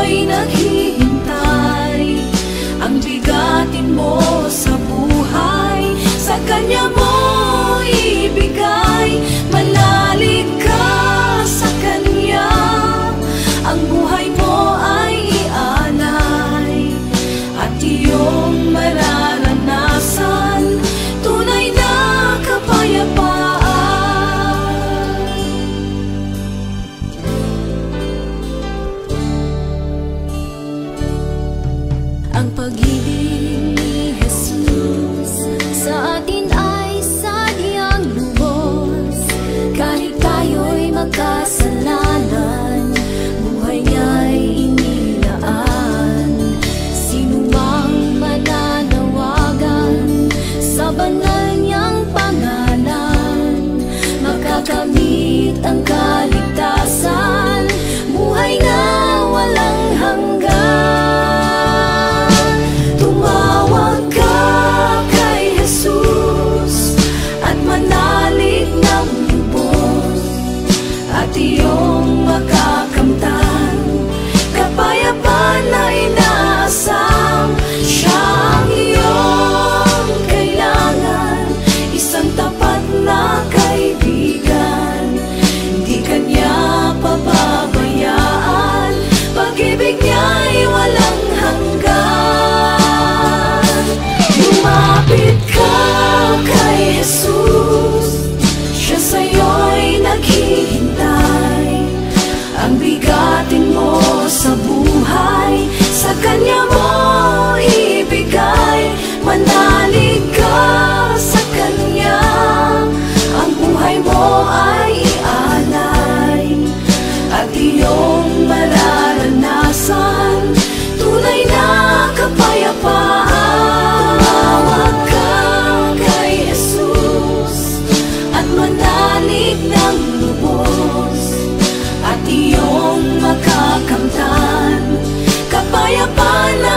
sa'yo'y naghihintay. Ang bigatin mo sa buhay, sa Kanya mo ibigay. Manalig ka sa Kanya, ang buhay mo ay ialay. At iyong mararanasan tunay na kapayapaan. Ang pag-ibig ni Jesus sa atin ay sadyang lubos. Kahit tayo'y magkasalanan, buhay niya'y inilaan. Sino mang mananawagan sa banal niyang pangalan, makakamit ang kaligtasan, buhay na walang hanggan. Tumawag ka kay Jesus at manalig ng lubos, at iyong makakamtan kapayapaan na inaasam. Siya ang iyong kailangan, isang tapat na kaibigan. Di Kanya pababayaan, pag-ibig niya'y walang hanggan. Lumapit ka kay Jesus, siya sa'yo'y naghihintay. Ang bigatin mo sa buhay, sa Kanya mo ibigay. Manalig ka sa Kanya, ang buhay mo ay ialay. At iyong mararanasan tunay na kapayapaan. Tumawag ka kay Jesus at manalig ng lubos, at iyong makakamtan kapayapaan na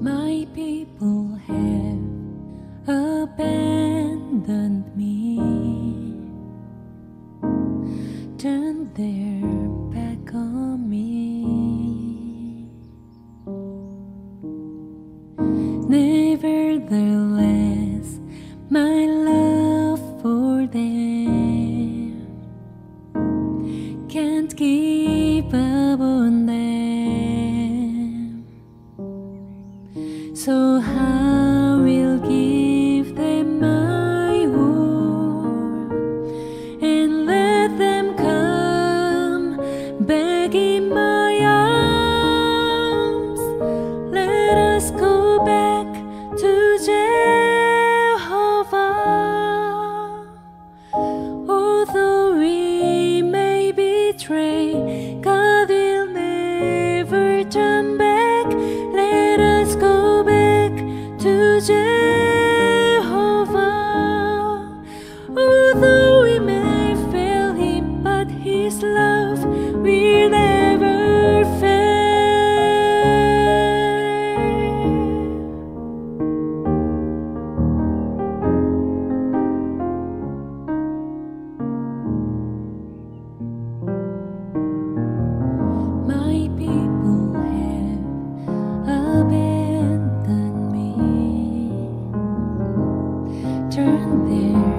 My people have abandoned me, turned their back on me. Nevertheless, my love for them can't give up on them. So I will give them my word and let them come back in my arms. Let us go back to Jehovah. Although we may betray, God will never turn back. Let us go back to Jehovah. Although we may fail Him, but His love will never fail. My people have abandoned me, turn their